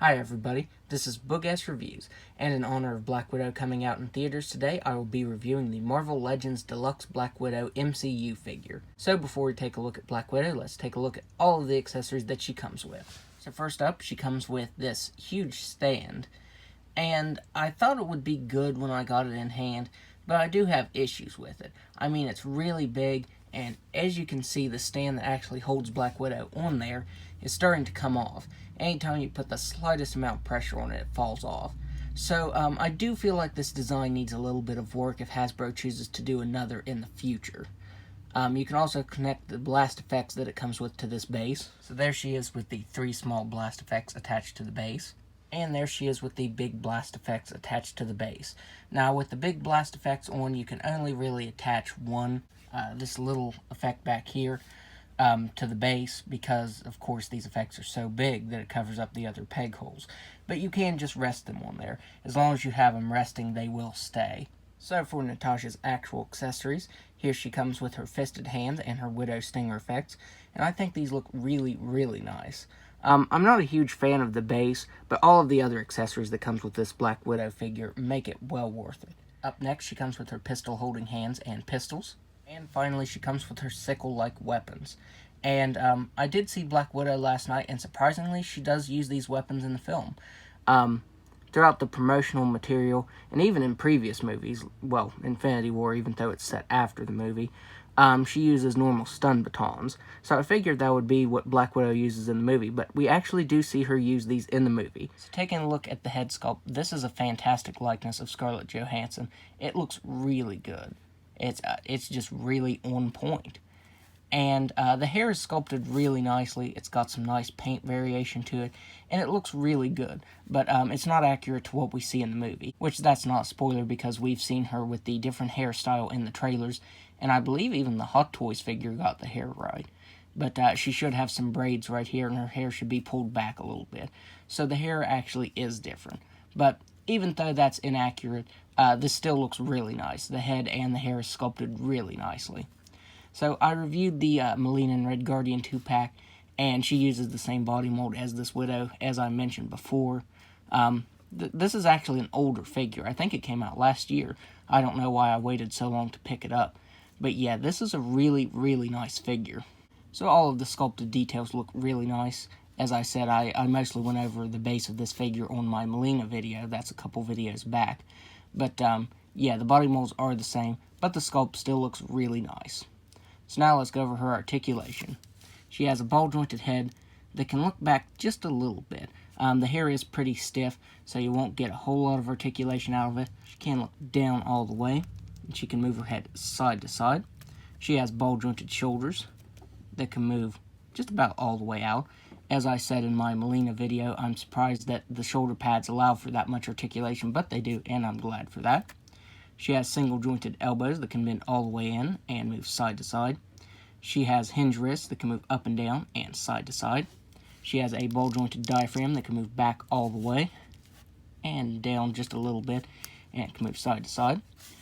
Hi everybody, this is Book-Ass Reviews, and in honor of Black Widow coming out in theaters today, I will be reviewing the Marvel Legends Deluxe Black Widow MCU figure. So before we take a look at Black Widow, let's take a look at all of the accessories that she comes with. So first up, she comes with this huge stand, and I thought it would be good when I got it in hand, but I do have issues with it. I mean, it's really big, and as you can see, the stand that actually holds Black Widow on there is starting to come off. Anytime you put the slightest amount of pressure on it, it falls off. So I do feel like this design needs a little bit of work if Hasbro chooses to do another in the future. You can also connect the blast effects that it comes with to this base. So there she is with the 3 small blast effects attached to the base. And there she is with the big blast effects attached to the base. Now with the big blast effects on, you can only really attach one, this little effect back here, to the base, because of course these effects are so big that it covers up the other peg holes. But you can just rest them on there. As long as you have them resting, they will stay. So for Natasha's actual accessories, here she comes with her fisted hands and her Widow Stinger effects, and I think these look really, really nice. I'm not a huge fan of the base, but all of the other accessories that comes with this Black Widow figure make it well worth it. Up next, she comes with her pistol-holding hands and pistols. And finally, she comes with her sickle-like weapons. And I did see Black Widow last night, and surprisingly, she does use these weapons in the film. Throughout the promotional material, and even in previous movies, well, Infinity War, even though it's set after the movie, she uses normal stun batons. So I figured that would be what Black Widow uses in the movie, but we actually do see her use these in the movie. So taking a look at the head sculpt, this is a fantastic likeness of Scarlett Johansson. It looks really good. It's just really on point. And the hair is sculpted really nicely. It's got some nice paint variation to it, and it looks really good. But it's not accurate to what we see in the movie, which that's not a spoiler because we've seen her with the different hairstyle in the trailers, and I believe even the Hot Toys figure got the hair right. But she should have some braids right here, and her hair should be pulled back a little bit. So the hair actually is different. But even though that's inaccurate, this still looks really nice. The head and the hair is sculpted really nicely. So I reviewed the Melina and Red Guardian 2-pack, and she uses the same body mold as this Widow, as I mentioned before. This is actually an older figure. I think it came out last year. I don't know why I waited so long to pick it up. But yeah, this is a really, really nice figure. So all of the sculpted details look really nice. As I said, I mostly went over the base of this figure on my Melina video. That's a couple videos back. But yeah, the body molds are the same, but the sculpt still looks really nice. So now let's go over her articulation. She has a ball-jointed head that can look back just a little bit. The hair is pretty stiff, so you won't get a whole lot of articulation out of it. She can look down all the way, and she can move her head side to side. She has ball-jointed shoulders that can move just about all the way out. As I said in my Melina video, I'm surprised that the shoulder pads allow for that much articulation, but they do, and I'm glad for that. She has single-jointed elbows that can bend all the way in and move side to side. She has hinge wrists that can move up and down and side to side. She has a ball-jointed diaphragm that can move back all the way and down just a little bit and can move side to side.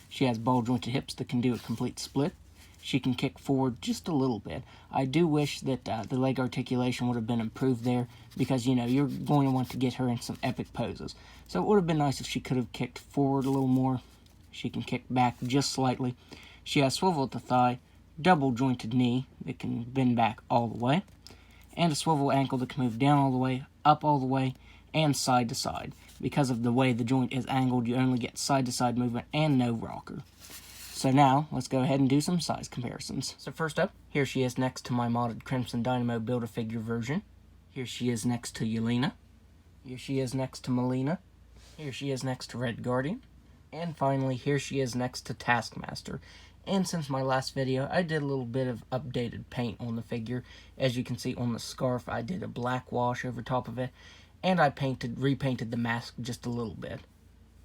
She has ball-jointed hips that can do a complete split. She can kick forward just a little bit. I do wish that the leg articulation would have been improved there because, you know, you're going to want to get her in some epic poses. So it would have been nice if she could have kicked forward a little more. She can kick back just slightly. She has swivel at the thigh, double-jointed knee that can bend back all the way, and a swivel ankle that can move down all the way, up all the way, and side to side. Because of the way the joint is angled, you only get side-to-side movement and no rocker. So now, let's go ahead and do some size comparisons. So first up, here she is next to my modded Crimson Dynamo Build-A-Figure version. Here she is next to Yelena. Here she is next to Melina. Here she is next to Red Guardian. And finally, here she is next to Taskmaster. And since my last video, I did a little bit of updated paint on the figure. As you can see on the scarf, I did a black wash over top of it. And I repainted the mask just a little bit.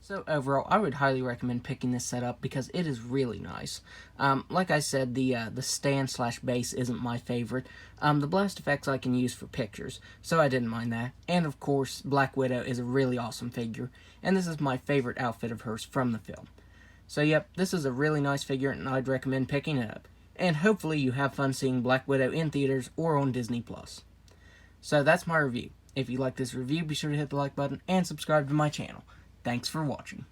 So overall, I would highly recommend picking this set up because it is really nice. Like I said, the stand/base isn't my favorite. The blast effects I can use for pictures, so I didn't mind that. And of course, Black Widow is a really awesome figure, and this is my favorite outfit of hers from the film. So yep, this is a really nice figure, and I'd recommend picking it up. And hopefully you have fun seeing Black Widow in theaters or on Disney+. So that's my review. If you like this review, be sure to hit the like button and subscribe to my channel. Thanks for watching.